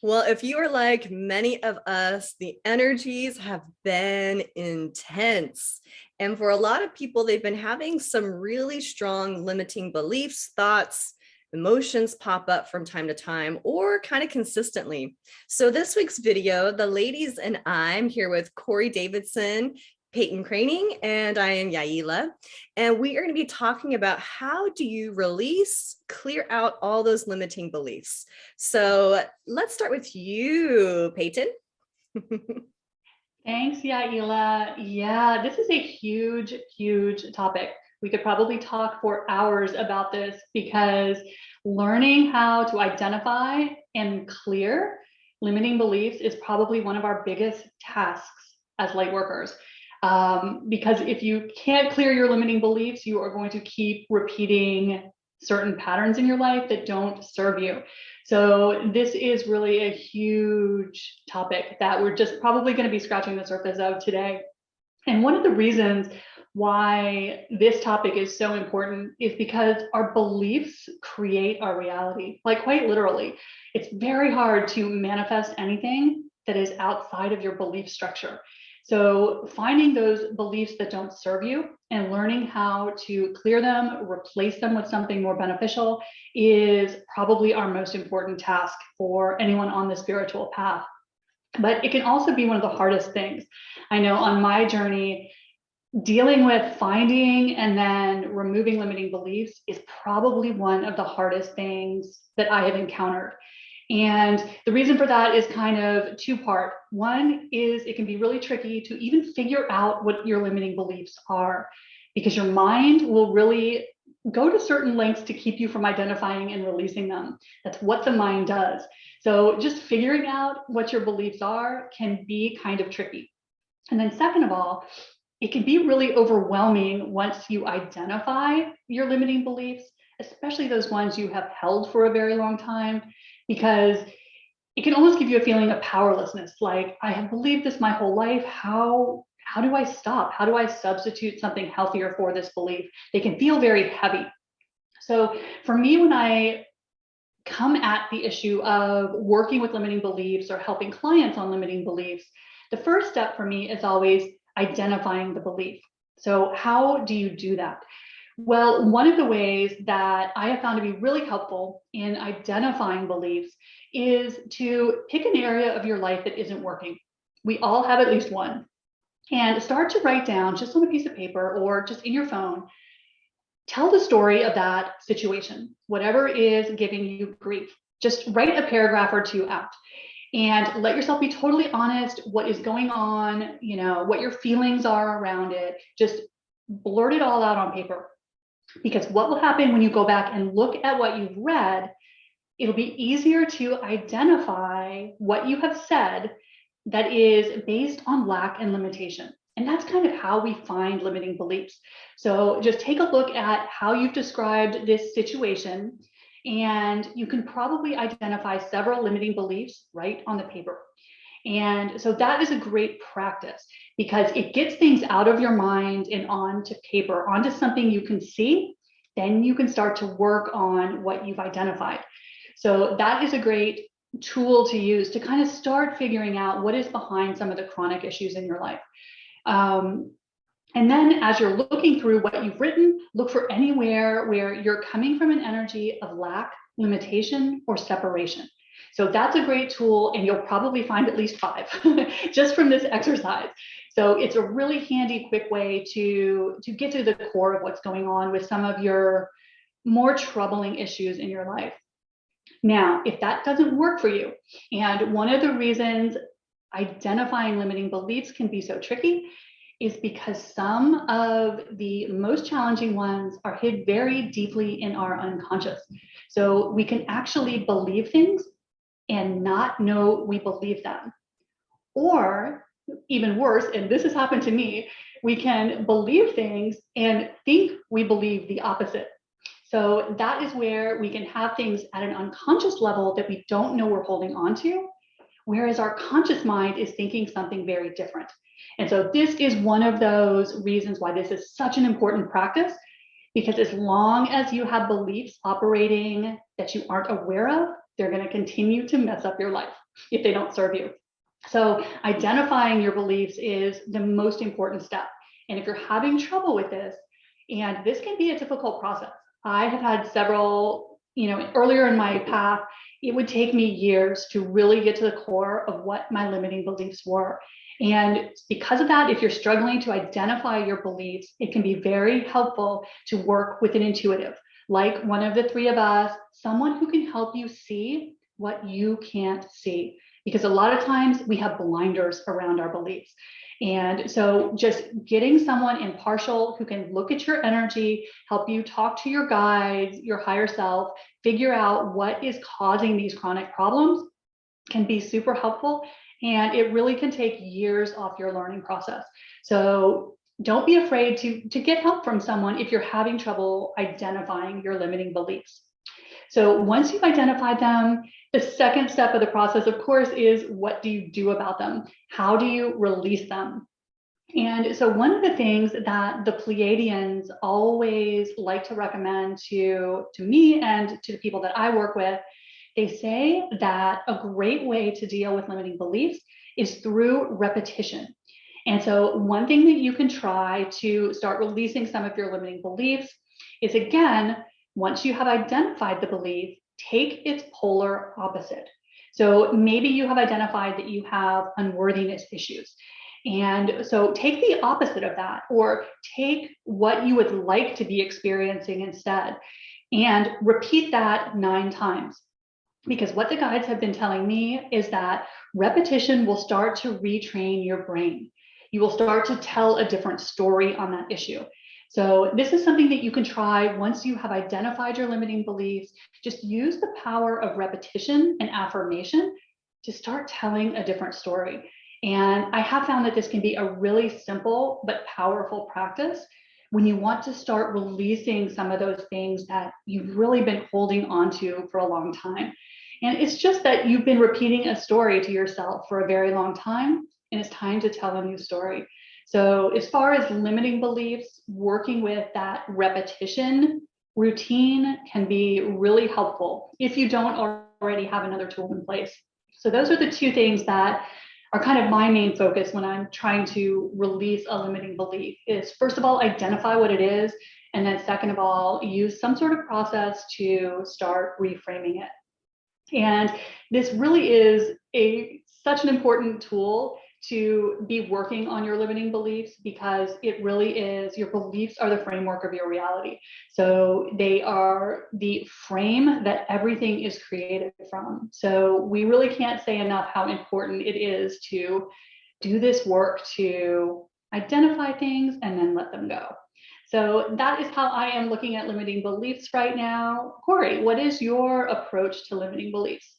Well, if you are like many of us, the energies have been intense. And for a lot of people, they've been having some really strong limiting beliefs, thoughts, emotions pop up from time to time or kind of consistently. So, this week's video, the ladies and I'm here with Corey Davidson, Peyton Craning, and I am Yaila. And we are going to be talking about how do you release, clear out all those limiting beliefs. So let's start with you, Peyton. Thanks, Yaila. Yeah, this is a huge, huge topic. We could probably talk for hours about this because learning how to identify and clear limiting beliefs is probably one of our biggest tasks as light workers. Because if you can't clear your limiting beliefs, you are going to keep repeating certain patterns in your life that don't serve you. So this is really a huge topic that we're just probably going to be scratching the surface of today. And one of the reasons why this topic is so important is because our beliefs create our reality, like quite literally. It's very hard to manifest anything that is outside of your belief structure. So finding those beliefs that don't serve you and learning how to clear them, replace them with something more beneficial is probably our most important task for anyone on the spiritual path. But it can also be one of the hardest things. I know on my journey, dealing with finding and then removing limiting beliefs is probably one of the hardest things that I have encountered. And the reason for that is kind of two-part. One is it can be really tricky to even figure out what your limiting beliefs are, because your mind will really go to certain lengths to keep you from identifying and releasing them. That's what the mind does. So just figuring out what your beliefs are can be kind of tricky. And then second of all, it can be really overwhelming once you identify your limiting beliefs, especially those ones you have held for a very long time, because it can almost give you a feeling of powerlessness. Like, I have believed this my whole life. How do I stop? How do I substitute something healthier for this belief? They can feel very heavy. So for me, when I come at the issue of working with limiting beliefs or helping clients on limiting beliefs, the first step for me is always identifying the belief. So how do you do that? Well, one of the ways that I have found to be really helpful in identifying beliefs is to pick an area of your life that isn't working. We all have at least one. And start to write down just on a piece of paper or just in your phone, tell the story of that situation, whatever is giving you grief. Just write a paragraph or two out and let yourself be totally honest what is going on, what your feelings are around it. Just blurt it all out on paper. Because what will happen when you go back and look at what you've read, it'll be easier to identify what you have said that is based on lack and limitation. And that's kind of how we find limiting beliefs. So just take a look at how you've described this situation, and you can probably identify several limiting beliefs right on the paper. And so that is a great practice because it gets things out of your mind and onto paper, onto something you can see. Then you can start to work on what you've identified. So that is a great tool to use to kind of start figuring out what is behind some of the chronic issues in your life. And then as you're looking through what you've written, look for anywhere where you're coming from an energy of lack, limitation, or separation. So that's a great tool, and you'll probably find at least 5 just from this exercise. So it's a really handy, quick way to get to the core of what's going on with some of your more troubling issues in your life. Now, if that doesn't work for you, and one of the reasons identifying limiting beliefs can be so tricky is because some of the most challenging ones are hid very deeply in our unconscious. So we can actually believe things and not know we believe them. Or even worse, and this has happened to me, we can believe things and think we believe the opposite. So that is where we can have things at an unconscious level that we don't know we're holding on to, whereas our conscious mind is thinking something very different. And so this is one of those reasons why this is such an important practice, because as long as you have beliefs operating that you aren't aware of, they're going to continue to mess up your life. if they don't serve you. So identifying your beliefs is the most important step. And if you're having trouble with this, and this can be a difficult process, I have had several, earlier in my path, it would take me years to really get to the core of what my limiting beliefs were. And because of that, if you're struggling to identify your beliefs, it can be very helpful to work with an intuitive, like one of the three of us, someone who can help you see what you can't see. Because a lot of times we have blinders around our beliefs. And so just getting someone impartial who can look at your energy, help you talk to your guides, your higher self, figure out what is causing these chronic problems can be super helpful. And it really can take years off your learning process. So don't be afraid to get help from someone if you're having trouble identifying your limiting beliefs. So once you've identified them, the second step of the process, of course, is what do you do about them? How do you release them? And so one of the things that the Pleiadians always like to recommend to me and to the people that I work with, they say that a great way to deal with limiting beliefs is through repetition. And so one thing that you can try to start releasing some of your limiting beliefs is, again, once you have identified the belief, take its polar opposite. So maybe you have identified that you have unworthiness issues. And so take the opposite of that, or take what you would like to be experiencing instead, and repeat that 9 times. Because what the guides have been telling me is that repetition will start to retrain your brain. You will start to tell a different story on that issue. So this is something that you can try once you have identified your limiting beliefs. Just use the power of repetition and affirmation to start telling a different story. And I have found that this can be a really simple but powerful practice when you want to start releasing some of those things that you've really been holding on to for a long time. And it's just that you've been repeating a story to yourself for a very long time, and it's time to tell a new story. So as far as limiting beliefs, working with that repetition routine can be really helpful if you don't already have another tool in place. So those are the 2 things that are kind of my main focus when I'm trying to release a limiting belief is, first of all, identify what it is. And then second of all, use some sort of process to start reframing it. And this really is such an important tool to be working on your limiting beliefs, because it really is, your beliefs are the framework of your reality. So they are the frame that everything is created from. So we really can't say enough how important it is to do this work to identify things and then let them go. So that is how I am looking at limiting beliefs right now. Corey, what is your approach to limiting beliefs?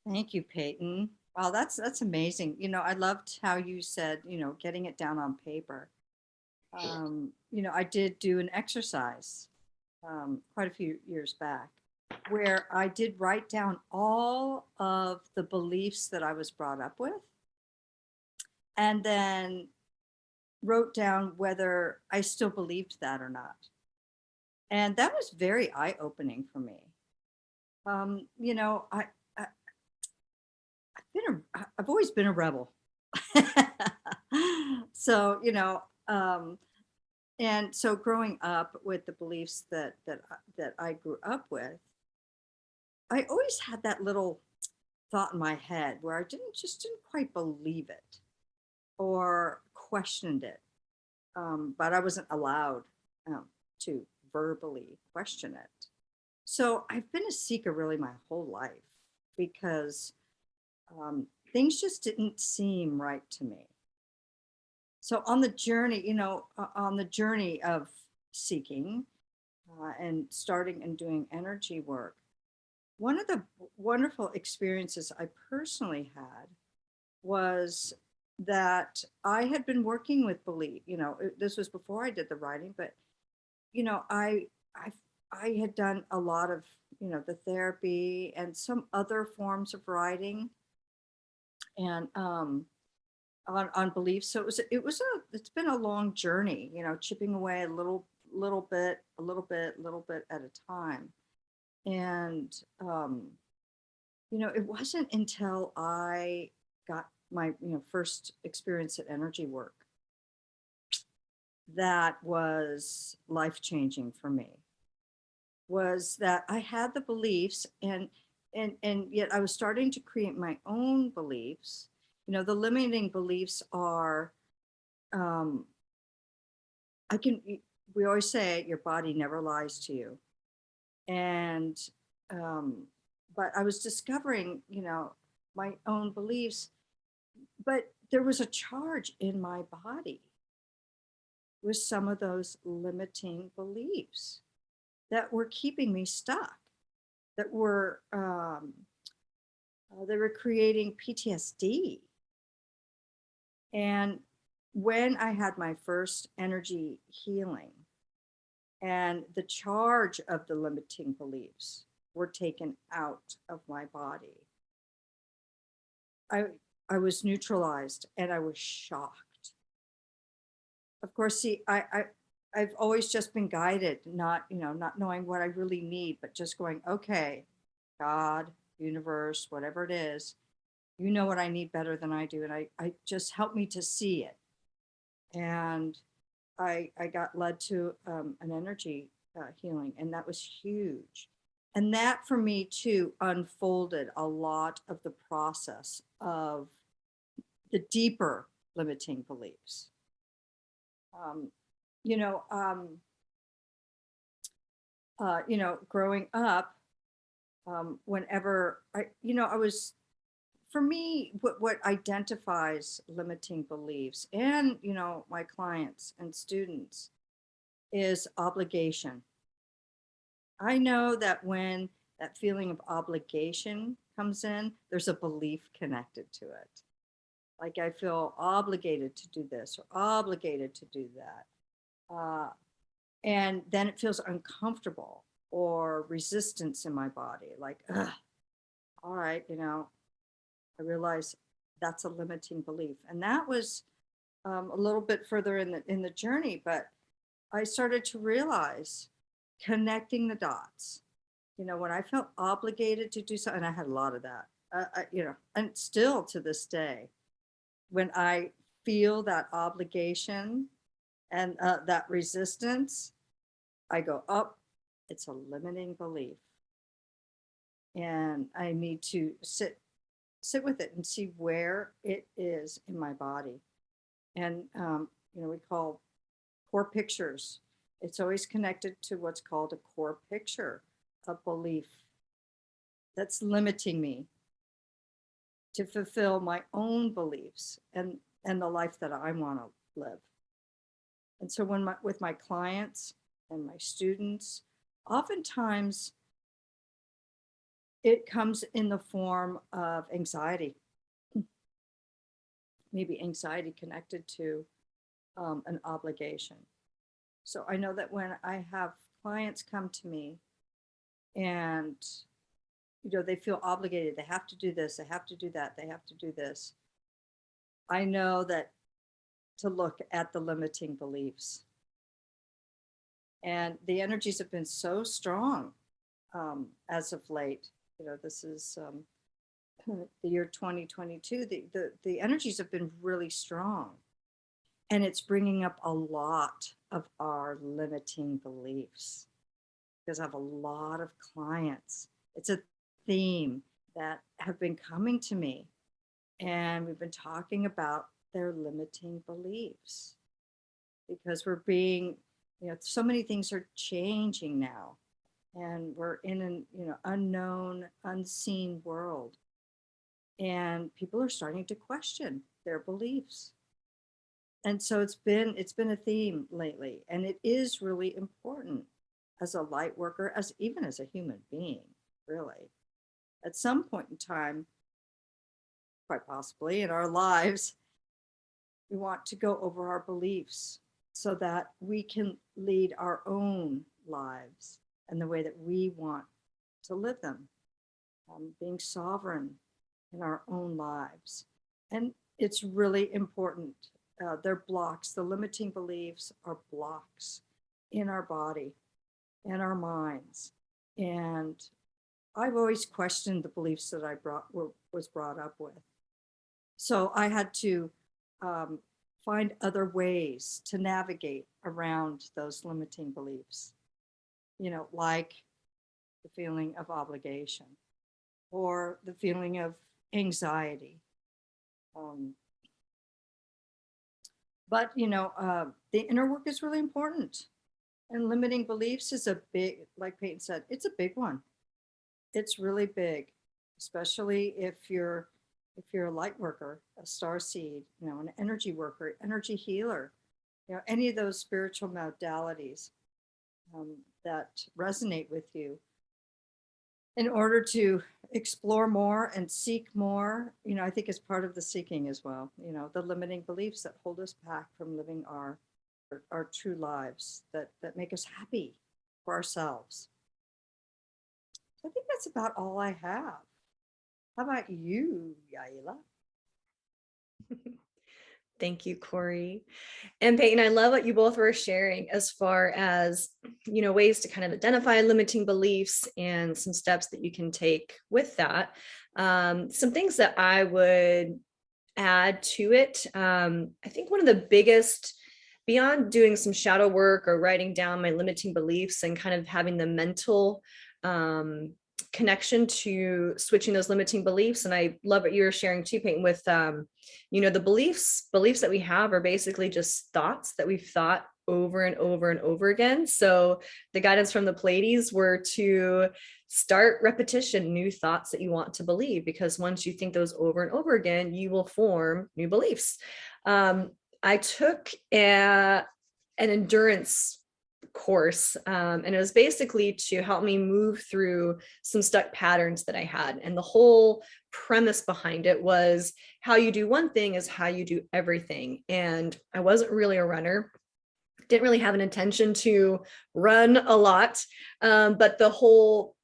Thank you, Peyton. Wow, that's amazing. I loved how you said, getting it down on paper. I did do an exercise quite a few years back where I did write down all of the beliefs that I was brought up with, and then wrote down whether I still believed that or not. And that was very eye-opening for me. I've always been a rebel. So, and so growing up with the beliefs that I grew up with, I always had that little thought in my head where I didn't quite believe it or questioned it. But I wasn't allowed to verbally question it. So I've been a seeker really my whole life, because things just didn't seem right to me. So on the journey of seeking and starting and doing energy work, one of the wonderful experiences I personally had was that I had been working with belief. This was before I did the writing, but I had done a lot of the therapy and some other forms of writing and on beliefs. So it's been a long journey, chipping away a little bit at a time. And it wasn't until I got my, first experience at energy work that was life changing for me. Was that I had the beliefs, and yet I was starting to create my own beliefs. The limiting beliefs are, um, I can. We always say your body never lies to you, and but I was discovering, my own beliefs, but there was a charge in my body with some of those limiting beliefs that were keeping me stuck, that were they were creating PTSD. And when I had my first energy healing and the charge of the limiting beliefs were taken out of my body, I I was neutralized and I was shocked. Of course, see, I've always just been guided, not knowing what I really need, but just going, okay, God, universe, whatever it is, you know what I need better than I do. And I just help me to see it. And I got led to an energy healing, and that was huge. And that for me too unfolded a lot of the process of the deeper limiting beliefs. Um, you know, um, growing up, whenever I was, for me, what identifies limiting beliefs and, my clients and students is obligation. I know that when that feeling of obligation comes in, there's a belief connected to it. Like I feel obligated to do this or obligated to do that. And then it feels uncomfortable or resistance in my body. Like, ugh, all right, I realize that's a limiting belief. And that was a little bit further in the journey, but I started to realize connecting the dots. When I felt obligated to do something, and I had a lot of that, and still to this day, when I feel that obligation and that resistance, I go up. It's a limiting belief, and I need to sit with it and see where it is in my body. And we call core pictures. It's always connected to what's called a core picture, a belief that's limiting me to fulfill my own beliefs and the life that I want to live. And so with my clients and my students, oftentimes it comes in the form of anxiety, maybe anxiety connected to an obligation. So I know that when I have clients come to me and they feel obligated, they have to do this, they have to do that, they have to do this, I know that to look at the limiting beliefs. And the energies have been so strong as of late. This is the year 2022. The energies have been really strong. And it's bringing up a lot of our limiting beliefs because I have a lot of clients. It's a theme that have been coming to me, and we've been talking about their limiting beliefs because we're being, so many things are changing now, and we're in an unknown, unseen world, and people are starting to question their beliefs. And so it's been a theme lately, and it is really important as a light worker, as even as a human being, really. At some point in time, quite possibly in our lives, we want to go over our beliefs so that we can lead our own lives and the way that we want to live them, being sovereign in our own lives. And it's really important. They're blocks. The limiting beliefs are blocks in our body and our minds. And I've always questioned the beliefs that was brought up with. So I had to um, find other ways to navigate around those limiting beliefs, like the feeling of obligation or the feeling of anxiety. Um, but, the inner work is really important. And limiting beliefs is a big, like Peyton said, it's a big one. It's really big, especially if you're a light worker, a star seed, an energy worker, energy healer, any of those spiritual modalities that resonate with you. In order to explore more and seek more, I think is part of the seeking as well. The limiting beliefs that hold us back from living our true lives that make us happy for ourselves. I think that's about all I have. How about you, Yaila? Thank you, Corey. And Peyton, I love what you both were sharing as far as, ways to kind of identify limiting beliefs and some steps that you can take with that. Some things that I would add to it. I think one of the biggest, beyond doing some shadow work or writing down my limiting beliefs and kind of having the mental connection to switching those limiting beliefs. And I love what you were sharing too, Peyton, with, the beliefs that we have are basically just thoughts that we've thought over and over and over again. So the guidance from the Pleiades were to start repetition, new thoughts that you want to believe, because once you think those over and over again, you will form new beliefs. I took an endurance course, and it was basically to help me move through some stuck patterns that I had. And the whole premise behind it was how you do one thing is how you do everything. And I wasn't really a runner, didn't really have an intention to run a lot, but the whole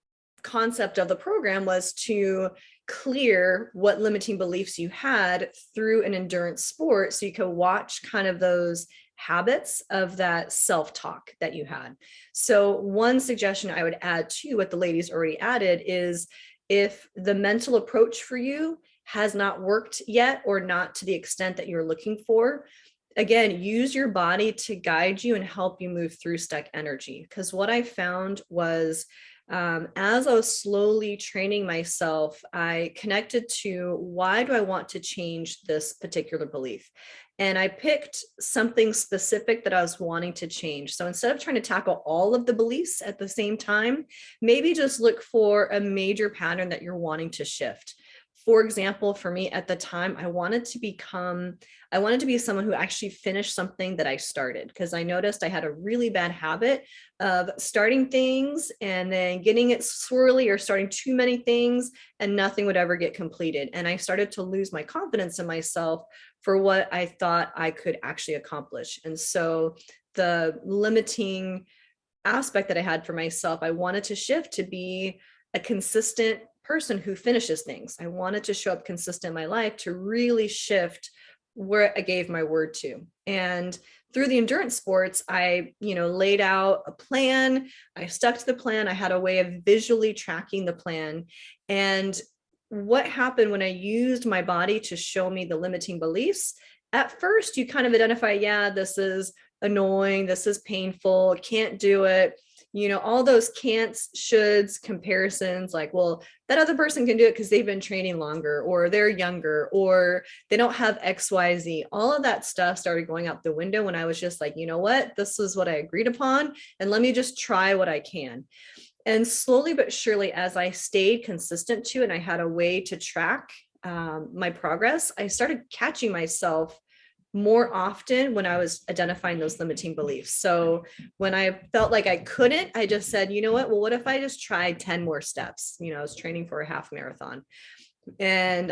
concept of the program was to clear what limiting beliefs you had through an endurance sport, so you could watch kind of those habits of that self-talk that you had. So one suggestion I would add to what the ladies already added is, if the mental approach for you has not worked yet, or not to the extent that you're looking for, again, use your body to guide you and help you move through stuck energy. Because what I found was, as I was slowly training myself, I connected to, why do I want to change this particular belief? And I picked something specific that I was wanting to change. So instead of trying to tackle all of the beliefs at the same time, maybe just look for a major pattern that you're wanting to shift. For example, for me at the time, I wanted to be someone who actually finished something that I started, because I noticed I had a really bad habit of starting things and then getting it swirly, or starting too many things and nothing would ever get completed. And I started to lose my confidence in myself for what I thought I could actually accomplish. And so the limiting aspect that I had for myself, I wanted to shift to be a consistent person who finishes things. I wanted to show up consistent in my life, to really shift where I gave my word to. And through the endurance sports, I, laid out a plan. I stuck to the plan. I had a way of visually tracking the plan. And what happened when I used my body to show me the limiting beliefs, at first you kind of identify, yeah, this is annoying, this is painful, can't do it. All those can'ts, shoulds, comparisons, like, well, that other person can do it because they've been training longer, or they're younger, or they don't have XYZ. All of that stuff started going out the window when I was just like, you know what, this is what I agreed upon, and let me just try what I can. And slowly but surely, as I stayed consistent to it, and I had a way to track my progress, I started catching myself more often when I was identifying those limiting beliefs. So when I felt like I couldn't, I just said, you know what, well, what if I just tried 10 more steps? I was training for a half marathon. And,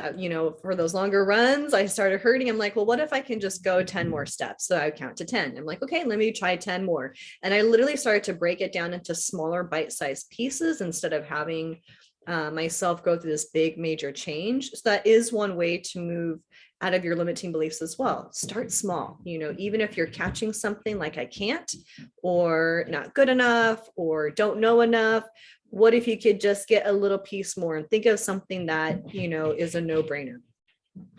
for those longer runs, I started hurting. I'm like, well, what if I can just go 10 more steps? So I would count to 10. I'm like, okay, let me try 10 more. And I literally started to break it down into smaller bite-sized pieces instead of having myself go through this big major change. So that is one way to move out of your limiting beliefs as well. Start small, even if you're catching something like I can't, or not good enough, or don't know enough, What if you could just get a little piece more and think of something that, is a no-brainer?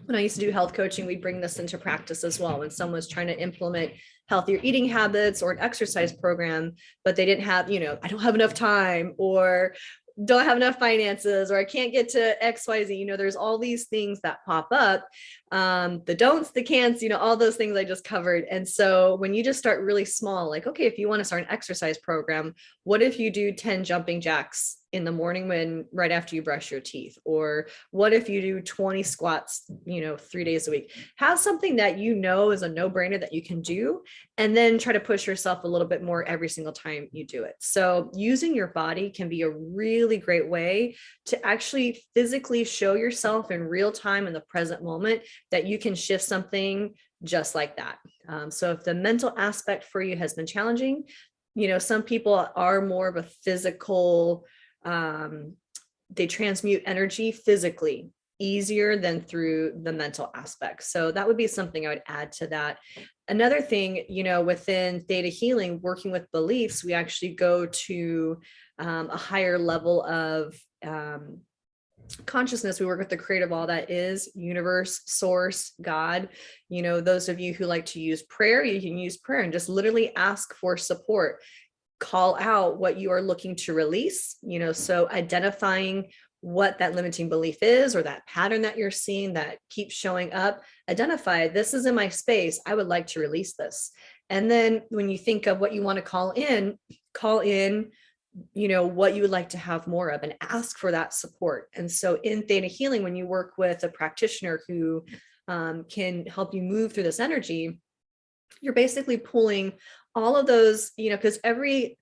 When I used to do health coaching, we bring this into practice as well. When someone's trying to implement healthier eating habits or an exercise program, but they didn't have, I don't have enough time, or don't have enough finances, or I can't get to XYZ, there's all these things that pop up. The don'ts, the can'ts, all those things I just covered. And so when you just start really small, like, okay, if you want to start an exercise program, what if you do 10 jumping jacks in the morning right after you brush your teeth? Or what if you do 20 squats, 3 days a week? Have something that is a no-brainer that you can do, and then try to push yourself a little bit more every single time you do it. So using your body can be a really great way to actually physically show yourself in real time in the present moment that you can shift something just like that. So if the mental aspect for you has been challenging, some people are more of a physical, they transmute energy physically easier than through the mental aspect. So that would be something I would add to that. Another thing, within theta healing, working with beliefs, we actually go to a higher level of consciousness. We work with the creator of all that is, universe, source, God. Those of you who like to use prayer, you can use prayer and just literally ask for support. Call out what you are looking to release, so identifying what that limiting belief is, or that pattern that you're seeing that keeps showing up. Identify, this is in my space, I would like to release this. And then when you think of what you want to call in, what you would like to have more of, and ask for that support. And so in theta healing, when you work with a practitioner who can help you move through this energy, you're basically pulling all of those, because every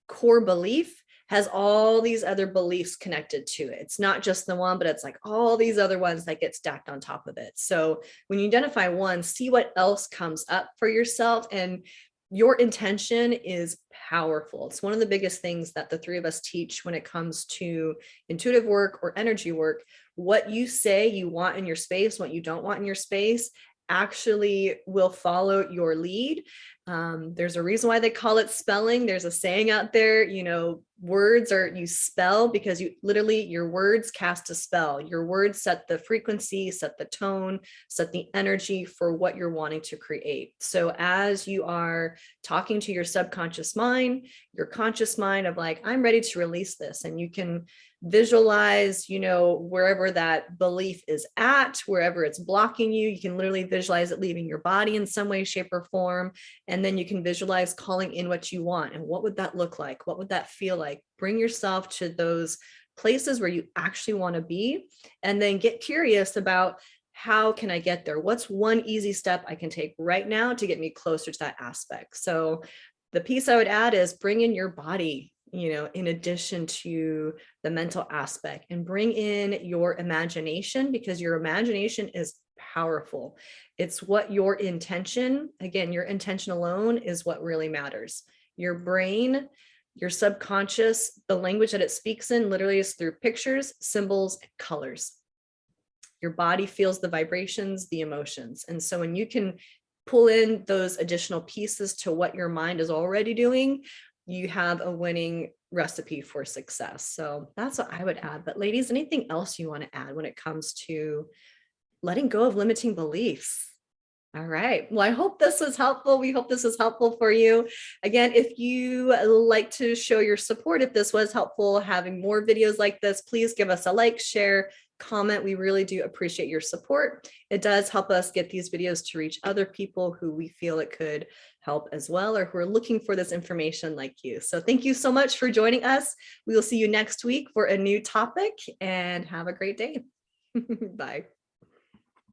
core belief has all these other beliefs connected to it. It's not just the one, but it's like all these other ones that get stacked on top of it. So when you identify one, see what else comes up for yourself. And your intention is powerful. It's one of the biggest things that the three of us teach when it comes to intuitive work or energy work. What you say you want in your space, what you don't want in your space, actually will follow your lead. There's a reason why they call it spelling. There's a saying out there, words are, you spell because your words cast a spell. Your words set the frequency, set the tone, set the energy for what you're wanting to create. So as you are talking to your subconscious mind, your conscious mind of like, I'm ready to release this, and you can visualize, wherever that belief is at, wherever it's blocking you, you can literally visualize it leaving your body in some way, shape, or form. And then you can visualize calling in what you want. And what would that look like? What would that feel like? Bring yourself to those places where you actually want to be, and then get curious about, how can I get there? What's one easy step I can take right now to get me closer to that aspect? So the piece I would add is bring in your body, in addition to the mental aspect, and bring in your imagination, because your imagination is powerful. It's what your intention, again, your intention alone is what really matters. Your brain, your subconscious, the language that it speaks in literally is through pictures, symbols, and colors. Your body feels the vibrations, the emotions. And so when you can pull in those additional pieces to what your mind is already doing, you have a winning recipe for success. So that's what I would add. But ladies, anything else you want to add when it comes to letting go of limiting beliefs? All right. Well, I hope this was helpful. We hope this was helpful for you. Again, if you like to show your support, if this was helpful, having more videos like this, please give us a like, share, comment. We really do appreciate your support. It does help us get these videos to reach other people who we feel it could help as well, or who are looking for this information like you. So thank you so much for joining us. We will see you next week for a new topic, and have a great day. Bye.